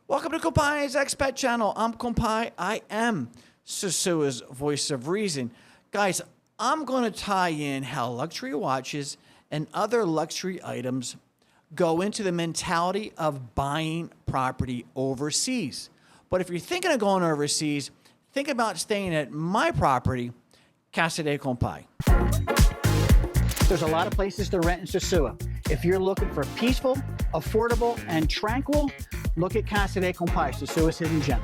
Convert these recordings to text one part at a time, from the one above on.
Welcome to Compai's Expat Channel. I'm Compai. I am Sosua's voice of reason. Guys, I'm going to tie in how luxury watches and other luxury items go into the mentality of buying property overseas. But if you're thinking of going overseas, think about staying at my property, Casa de Compai. There's a lot of places to rent in Sosua. If you're looking for peaceful, affordable, and tranquil, look at Casa de Compai, Sosua's hidden gem.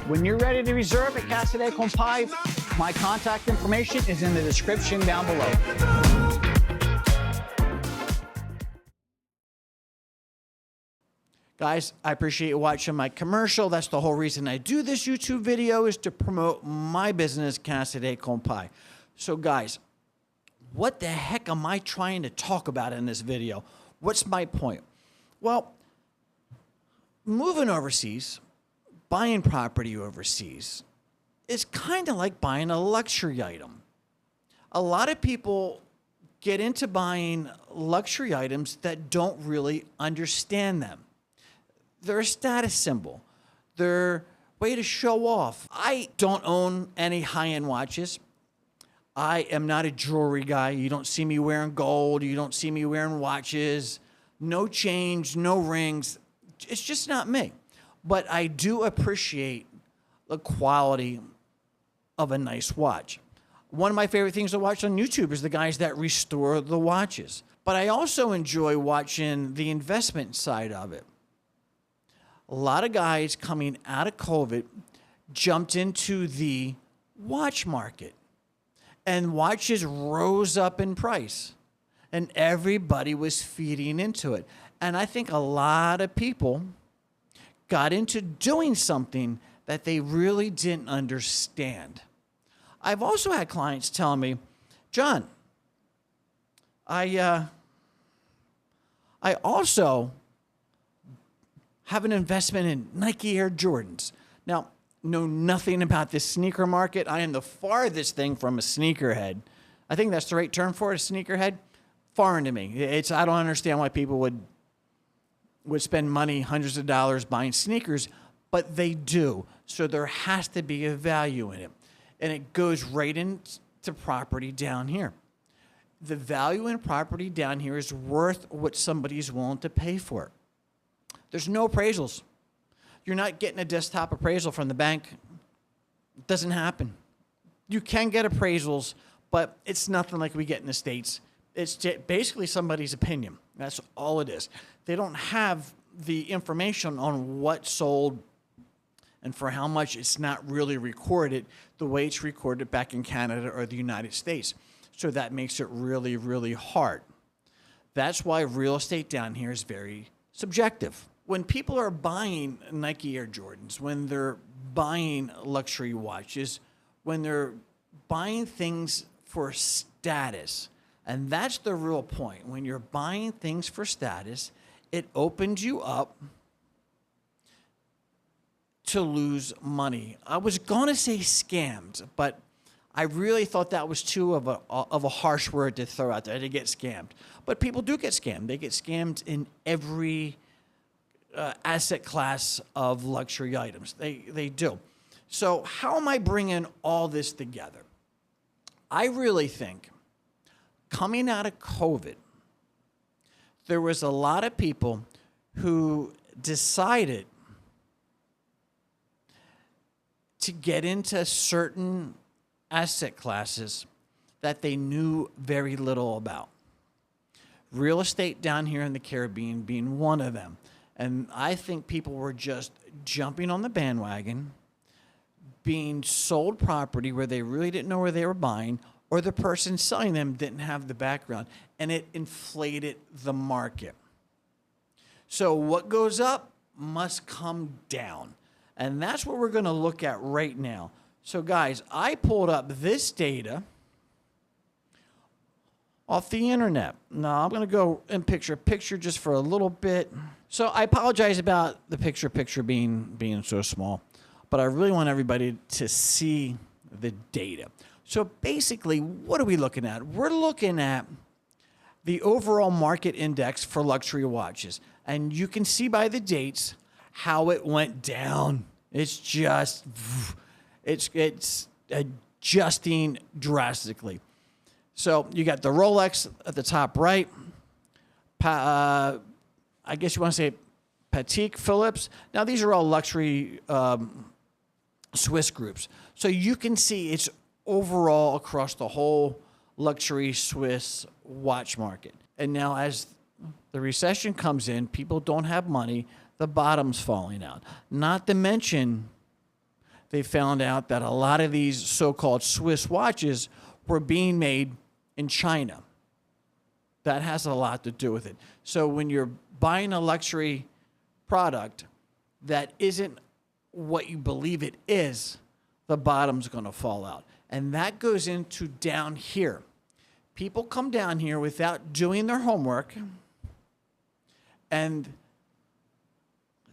When you're ready to reserve at Casa de Compai, my contact information is in the description down below. Guys, I appreciate you watching my commercial. That's the whole reason I do this YouTube video, is to promote my business, Casa de Compai. So guys, what the heck am I trying to talk about in this video? What's my point? Well, moving overseas, buying property overseas, is kind of like buying a luxury item. A lot of people get into buying luxury items that don't really understand them. They're a status symbol. They're a way to show off. I don't own any high-end watches. I am not a jewelry guy. You don't see me wearing gold. You don't see me wearing watches. No change, no rings. It's just not me. But I do appreciate the quality of a nice watch. One of my favorite things to watch on YouTube is the guys that restore the watches. But I also enjoy watching the investment side of it. A lot of guys coming out of COVID jumped into the watch market, and watches rose up in price, and everybody was feeding into it. And I think a lot of people got into doing something that they really didn't understand. I've also had clients tell me, John, I also have an investment in Nike Air Jordans. Now, know nothing about this sneaker market. I am the farthest thing from a sneakerhead. I think that's the right term for it, a sneakerhead. Foreign to me. I don't understand why people would spend money, hundreds of dollars, buying sneakers, but they do. So there has to be a value in it. And it goes right into property down here. The value in property down here is worth what somebody's willing to pay for it. There's no appraisals. You're not getting a desktop appraisal from the bank. It doesn't happen. You can get appraisals, but it's nothing like we get in the States. It's basically somebody's opinion. That's all it is. They don't have the information on what sold and for how much. It's not really recorded the way it's recorded back in Canada or the United States. So that makes it really, really hard. That's why real estate down here is very subjective. When people are buying Nike Air Jordans, when they're buying luxury watches, when they're buying things for status, and that's the real point. When you're buying things for status, it opens you up to lose money. I was going to say scammed, but I really thought that was too of a harsh word to throw out there, to get scammed. But people do get scammed. They get scammed in every asset class of luxury items. They do. So how am I bringing all this together? I really think coming out of COVID, there was a lot of people who decided to get into certain asset classes that they knew very little about. Real estate down here in the Caribbean being one of them. And I think people were just jumping on the bandwagon, being sold property where they really didn't know where they were buying, or the person selling them didn't have the background, and it inflated the market. So what goes up must come down. And that's what we're going to look at right now. So guys, I pulled up this data off the internet. Now I'm going to go in picture just for a little bit. So I apologize about the picture being so small, but I really want everybody to see the data. So basically, what are we looking at? We're looking at the overall market index for luxury watches. And you can see by the dates how it went down. It's just, it's adjusting drastically. So you got the Rolex at the top right. I guess you want to say Patek Philippe. Now, these are all luxury Swiss groups. So you can see it's overall across the whole luxury Swiss watch market. And now as the recession comes in, people don't have money, the bottom's falling out. Not to mention, they found out that a lot of these so-called Swiss watches were being made in China. That has a lot to do with it. So when you're buying a luxury product that isn't what you believe it is, the bottom's going to fall out. And that goes into down here. People come down here without doing their homework, and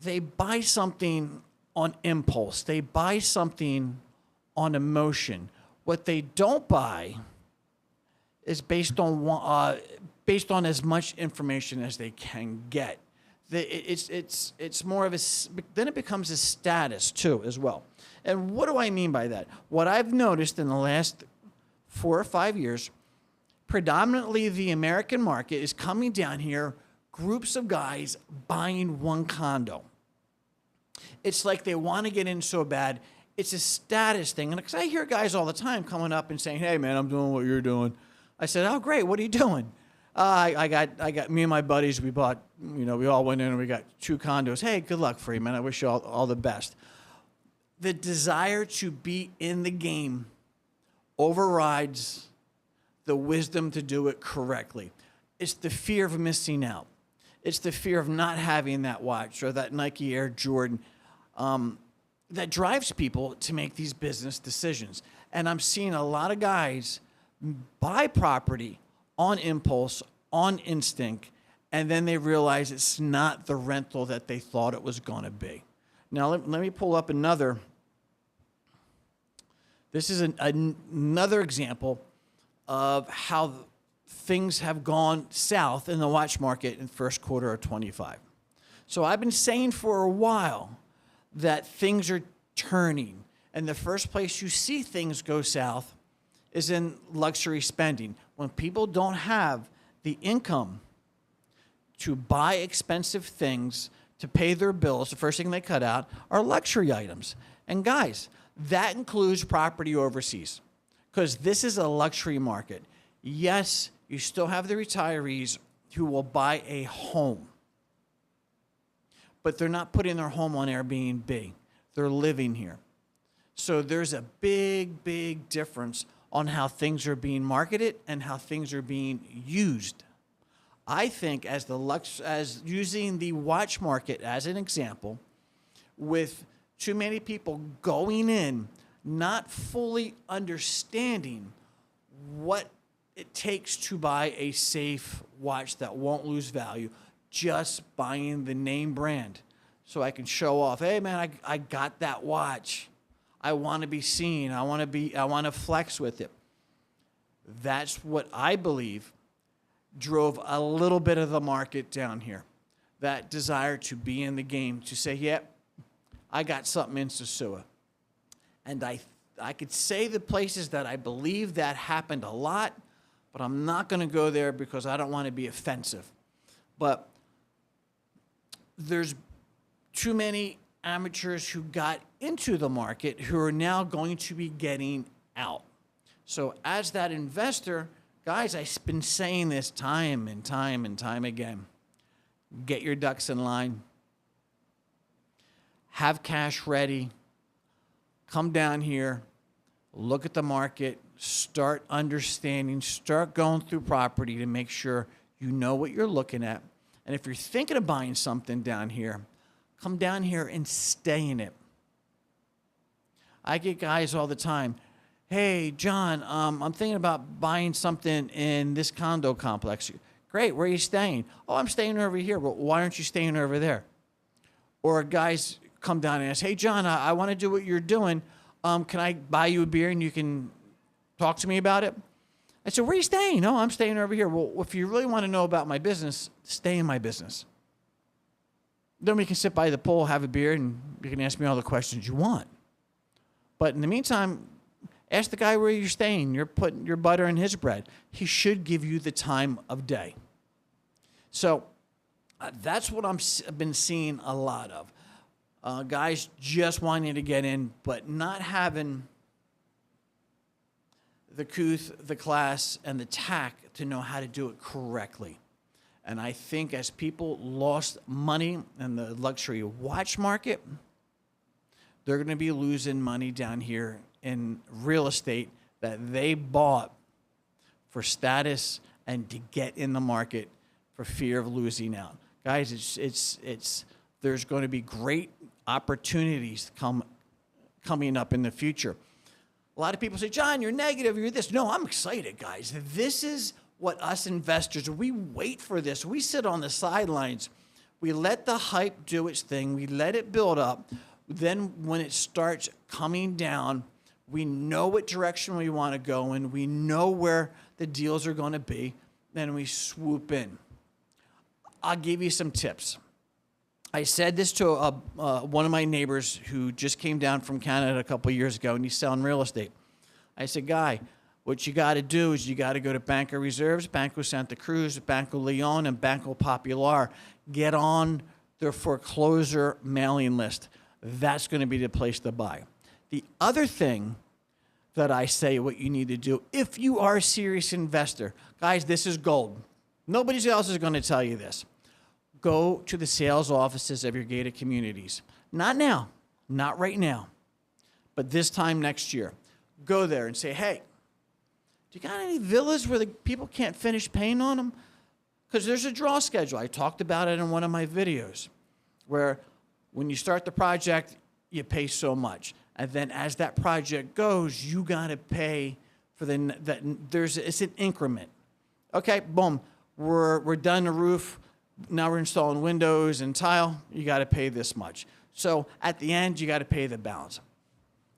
they buy something on impulse. They buy something on emotion. What they don't buy is based on as much information as they can get. It's more of a, then it becomes a status too as well. And what do I mean by that? What I've noticed in the last 4 or 5 years, predominantly the American market is coming down here, groups of guys buying one condo. It's like they want to get in so bad. It's a status thing. And because I hear guys all the time coming up and saying, "Hey man, I'm doing what you're doing." I said, "Oh great, what are you doing?" I got me and my buddies, we bought, we all went in and we got 2 condos. Hey, good luck for you, man. I wish you all the best. The desire to be in the game overrides the wisdom to do it correctly. It's the fear of missing out. It's the fear of not having that watch or that Nike Air Jordan that drives people to make these business decisions. And I'm seeing a lot of guys buy property on impulse, on instinct, and then they realize it's not the rental that they thought it was going to be. Now, let me pull up another. This is another example of how things have gone south in the watch market in the first quarter of 25. So I've been saying for a while that things are turning, and the first place you see things go south is in luxury spending. When people don't have the income to buy expensive things, to pay their bills, the first thing they cut out are luxury items. And guys, that includes property overseas, because this is a luxury market. Yes, you still have the retirees who will buy a home, but they're not putting their home on Airbnb. They're living here. So there's a big, big difference on how things are being marketed and how things are being used. I think as using the watch market as an example, with too many people going in, not fully understanding what it takes to buy a safe watch that won't lose value, just buying the name brand. So I can show off, hey man, I got that watch. I want to be seen. I want to flex with it. That's what I believe drove a little bit of the market down here. That desire to be in the game, to say, yep, I got something in Sosua. And I could say the places that I believe that happened a lot, but I'm not going to go there because I don't want to be offensive. But there's too many amateurs who got into the market who are now going to be getting out. So as that investor, guys, I've been saying this time and time and time again. Get your ducks in line. Have cash ready. Come down here. Look at the market. Start understanding. Start going through property to make sure you know what you're looking at. And if you're thinking of buying something down here, come down here and stay in it. I get guys all the time, hey, John, I'm thinking about buying something in this condo complex. Great, where are you staying? Oh, I'm staying over here. Well, why aren't you staying over there? Or guys come down and ask, hey, John, I want to do what you're doing. Can I buy you a beer and you can talk to me about it? I said, where are you staying? No, I'm staying over here. Well, if you really want to know about my business, stay in my business. Then we can sit by the pool, have a beer, and you can ask me all the questions you want. But in the meantime, ask the guy where you're staying. You're putting your butter in his bread. He should give you the time of day. So that's what I've been seeing a lot of. Guys just wanting to get in, but not having the couth, the class, and the tact to know how to do it correctly. And I think as people lost money in the luxury watch market, they're going to be losing money down here in real estate that they bought for status and to get in the market for fear of losing out. Guys, there's going to be great opportunities coming up in the future. A lot of people say, John, you're negative, you're this. No, I'm excited, guys. This is what us investors, we wait for this. We sit on the sidelines. We let the hype do its thing. We let it build up. Then when it starts coming down, we know what direction we want to go in. We know where the deals are going to be. Then we swoop in. I'll give you some tips. I said this to one of my neighbors who just came down from Canada a couple of years ago, and he's selling real estate. I said, Guy, what you got to do is you got to go to Banco Reserves, Banco Santa Cruz, Banco Leon, and Banco Popular. Get on their foreclosure mailing list. That's going to be the place to buy. The other thing that I say what you need to do, if you are a serious investor, guys, this is gold. Nobody else is going to tell you this. Go to the sales offices of your gated communities. Not now, not right now, but this time next year. Go there and say, hey, do you got any villas where the people can't finish paying on them? Because there's a draw schedule. I talked about it in one of my videos where when you start the project, you pay so much. And then as that project goes, you got to pay for it's an increment. Okay, boom, we're done the roof. Now we're installing windows and tile. You got to pay this much. So at the end, you got to pay the balance.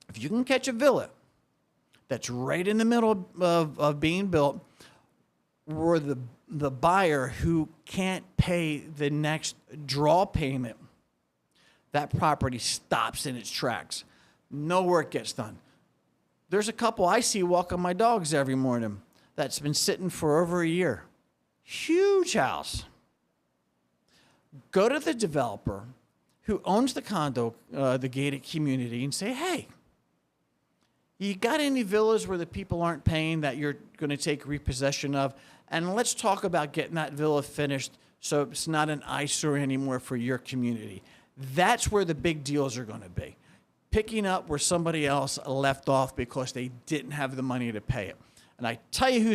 If you can catch a villa that's right in the middle of being built, where the buyer who can't pay the next draw payment, that property stops in its tracks. No work gets done. There's a couple I see walking my dogs every morning that's been sitting for over a year. Huge house. Go to the developer who owns the condo, the gated community, and say, hey, you got any villas where the people aren't paying that you're going to take repossession of? And let's talk about getting that villa finished so it's not an eyesore anymore for your community. That's where the big deals are going to be. Picking up where somebody else left off because they didn't have the money to pay it. And I tell you where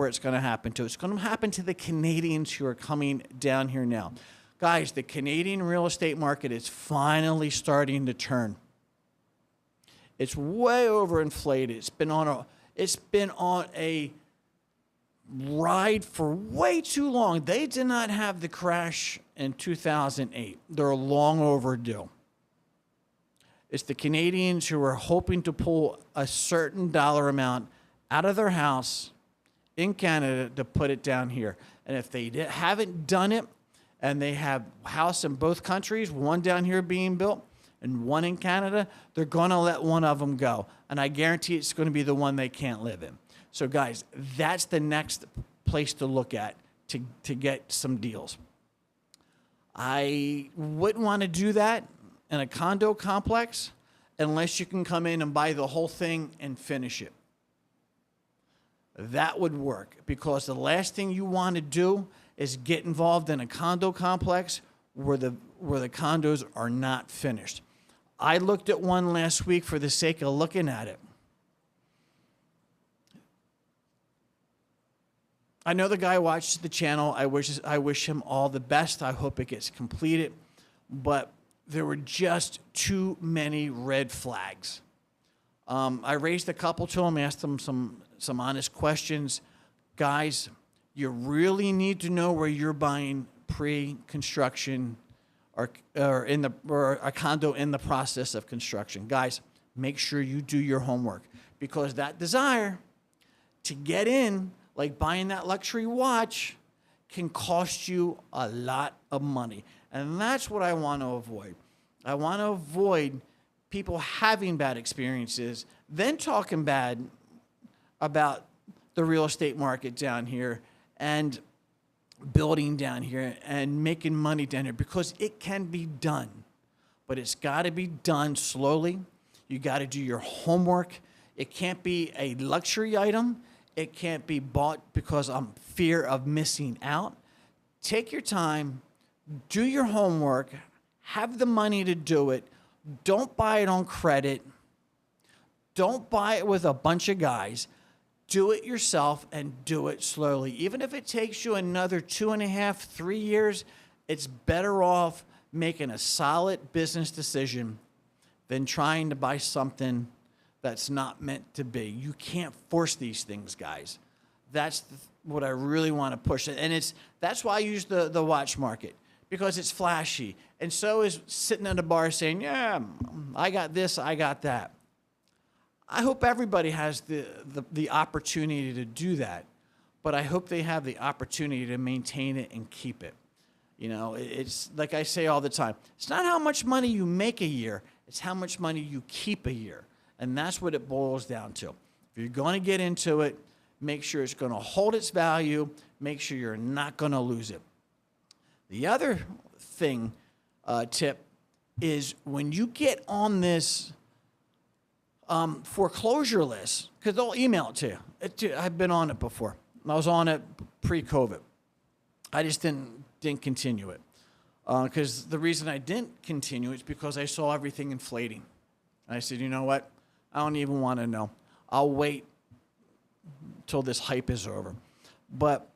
it's going to happen to. It's going to happen to the Canadians who are coming down here now. Guys, the Canadian real estate market is finally starting to turn. It's way overinflated. It's been on a ride for way too long. They did not have the crash in 2008. They're long overdue. It's the Canadians who are hoping to pull a certain dollar amount out of their house in Canada to put it down here. And if they haven't done it, and they have a house in both countries, one down here being built and one in Canada, they're going to let one of them go. And I guarantee it's going to be the one they can't live in. So, guys, that's the next place to look at to get some deals. I wouldn't want to do that in a condo complex unless you can come in and buy the whole thing and finish it. That would work, because the last thing you want to do is get involved in a condo complex where the condos are not finished. I looked at one last week for the sake of looking at it. I know the guy watches the channel. I wish him all the best. I hope it gets completed. But there were just too many red flags. I raised a couple to them, asked them some honest questions. Guys, you really need to know where you're buying pre-construction or a condo in the process of construction. Guys, make sure you do your homework, because that desire to get in, like buying that luxury watch, can cost you a lot of money. And that's what I want to avoid. I want to avoid people having bad experiences, then talking bad about the real estate market down here and building down here and making money down here, because it can be done. But it's got to be done slowly. You got to do your homework. It can't be a luxury item. It can't be bought because I'm fear of missing out. Take your time, do your homework, have the money to do it. Don't buy it on credit. Don't buy it with a bunch of guys. Do it yourself and do it slowly. Even if it takes you another 2.5, 3 years, it's better off making a solid business decision than trying to buy something that's not meant to be. You can't force these things, guys. That's what I really want to push. And that's why I use the watch market, because it's flashy. And so is sitting at a bar saying, yeah, I got this, I got that. I hope everybody has the opportunity to do that, but I hope they have the opportunity to maintain it and keep it. You know, it's like I say all the time, it's not how much money you make a year, it's how much money you keep a year. And that's what it boils down to. If you're going to get into it, make sure it's going to hold its value, make sure you're not going to lose it. The other thing, tip, is when you get on this foreclosure list, because they'll email it to you. I've been on it before. I was on it pre-COVID. I just didn't continue it. Because the reason I didn't continue is because I saw everything inflating. I said, you know what? I don't even want to know. I'll wait till this hype is over. But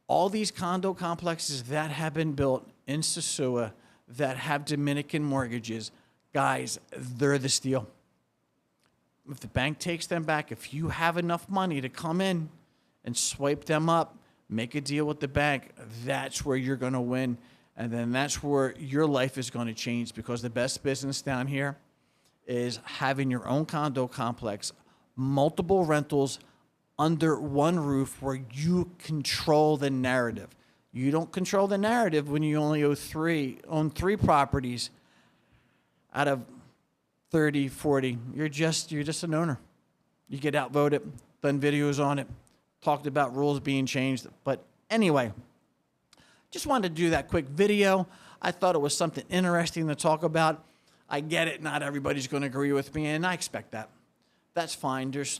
all these condo complexes that have been built in Sosua that have Dominican mortgages, guys, they're the steal. If the bank takes them back, if you have enough money to come in and swipe them up, make a deal with the bank, that's where you're going to win. And then that's where your life is going to change, because the best business down here is having your own condo complex, multiple rentals under one roof where you control the narrative. You don't control the narrative when you only own three properties out of 30, 40. You're just an owner. You get outvoted, done videos on it, talked about rules being changed. But anyway, just wanted to do that quick video. I thought it was something interesting to talk about. I get it, not everybody's going to agree with me, and I expect that. That's fine. There's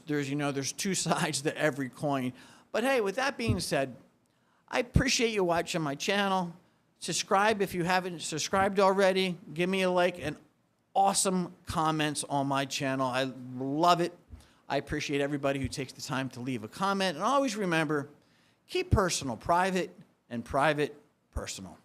two sides to every coin. But hey, with that being said, I appreciate you watching my channel. Subscribe if you haven't subscribed already. Give me a like and awesome comments on my channel. I love it. I appreciate everybody who takes the time to leave a comment. And always remember, keep personal private and private personal.